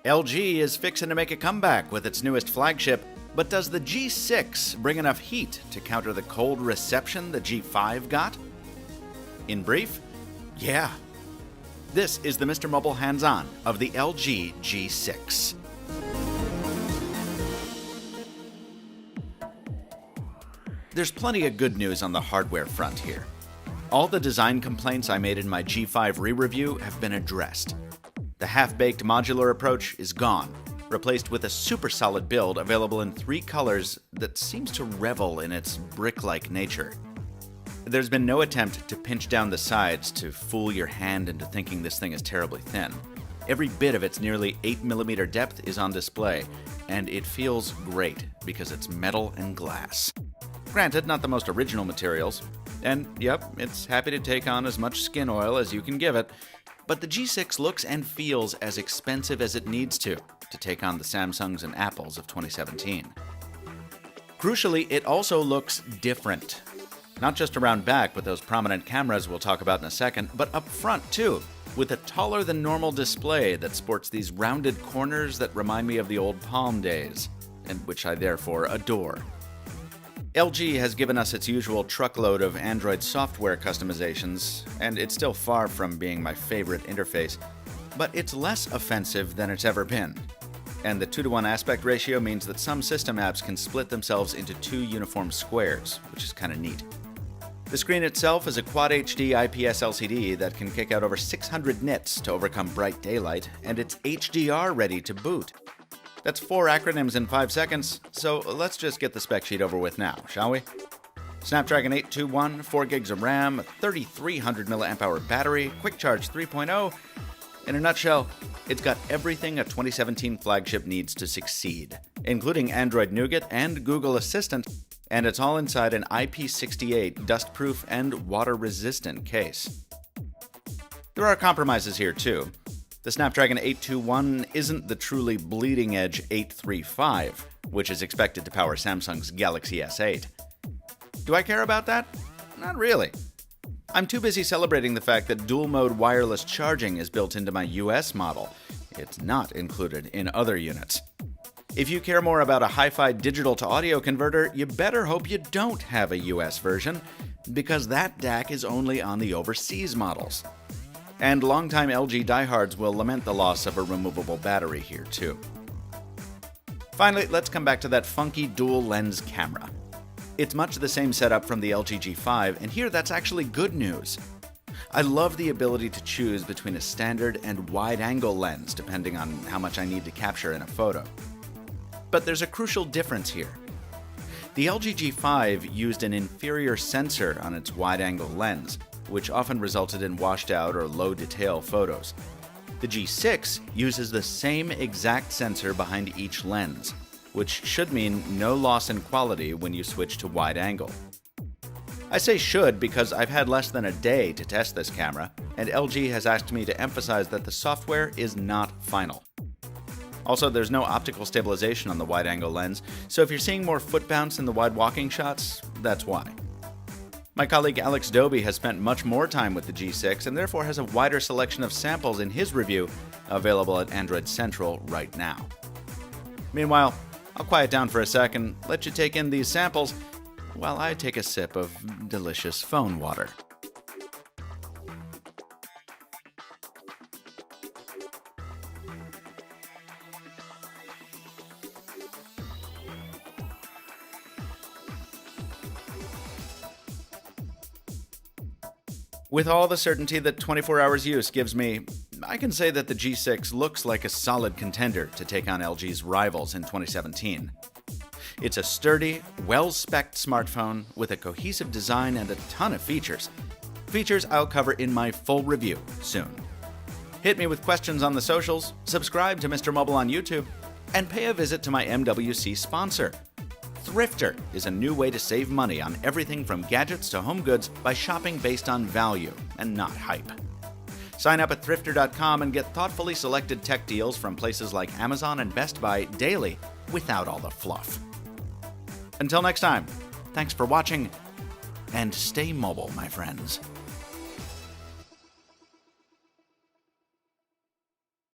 LG is fixing to make a comeback with its newest flagship, but does the G6 bring enough heat to counter the cold reception the G5 got? In brief, yeah. This is the Mr. Mobile Hands-On of the LG G6. There's plenty of good news on the hardware front here. All the design complaints I made in my G5 re-review have been addressed. The half-baked modular approach is gone, replaced with a super solid build available in 3 colors that seems to revel in its brick-like nature. There's been no attempt to pinch down the sides to fool your hand into thinking this thing is terribly thin. Every bit of its nearly 8mm depth is on display, and it feels great because it's metal and glass. Granted, not the most original materials, and yep, it's happy to take on as much skin oil as you can give it, but the G6 looks and feels as expensive as it needs to take on the Samsungs and Apples of 2017. Crucially, it also looks different. Not just around back with those prominent cameras we'll talk about in a second, but up front too, with a taller than normal display that sports these rounded corners that remind me of the old Palm days, and which I therefore adore. LG has given us its usual truckload of Android software customizations, and it's still far from being my favorite interface, but it's less offensive than it's ever been. And the 2:1 aspect ratio means that some system apps can split themselves into 2 uniform squares, which is kind of neat. The screen itself is a Quad HD IPS LCD that can kick out over 600 nits to overcome bright daylight, and it's HDR ready to boot. That's 4 acronyms in 5 seconds, so let's just get the spec sheet over with now, shall we? Snapdragon 821, 4 gigs of RAM, 3300 mAh battery, Quick Charge 3.0. In a nutshell, it's got everything a 2017 flagship needs to succeed, including Android Nougat and Google Assistant, and it's all inside an IP68 dust-proof and water-resistant case. There are compromises here too. The Snapdragon 821 isn't the truly bleeding-edge 835, which is expected to power Samsung's Galaxy S8. Do I care about that? Not really. I'm too busy celebrating the fact that dual-mode wireless charging is built into my US model. It's not included in other units. If you care more about a hi-fi digital-to-audio converter, you better hope you don't have a US version, because that DAC is only on the overseas models. And longtime LG diehards will lament the loss of a removable battery here, too. Finally, let's come back to that funky dual-lens camera. It's much the same setup from the LG G5, and here that's actually good news. I love the ability to choose between a standard and wide-angle lens, depending on how much I need to capture in a photo. But there's a crucial difference here. The LG G5 used an inferior sensor on its wide-angle lens, which often resulted in washed-out or low-detail photos. The G6 uses the same exact sensor behind each lens, which should mean no loss in quality when you switch to wide-angle. I say should because I've had less than a day to test this camera, and LG has asked me to emphasize that the software is not final. Also, there's no optical stabilization on the wide-angle lens, so if you're seeing more foot bounce in the wide walking shots, that's why. My colleague Alex Doby has spent much more time with the G6 and therefore has a wider selection of samples in his review available at Android Central right now. Meanwhile, I'll quiet down for a second, let you take in these samples, while I take a sip of delicious phone water. With all the certainty that 24 hours use gives me, I can say that the G6 looks like a solid contender to take on LG's rivals in 2017. It's a sturdy, well-spec'd smartphone with a cohesive design and a ton of features. Features I'll cover in my full review soon. Hit me with questions on the socials, subscribe to Mr. Mobile on YouTube, and pay a visit to my MWC sponsor. Thrifter is a new way to save money on everything from gadgets to home goods by shopping based on value and not hype. Sign up at thrifter.com and get thoughtfully selected tech deals from places like Amazon and Best Buy daily without all the fluff. Until next time, thanks for watching, and stay mobile, my friends.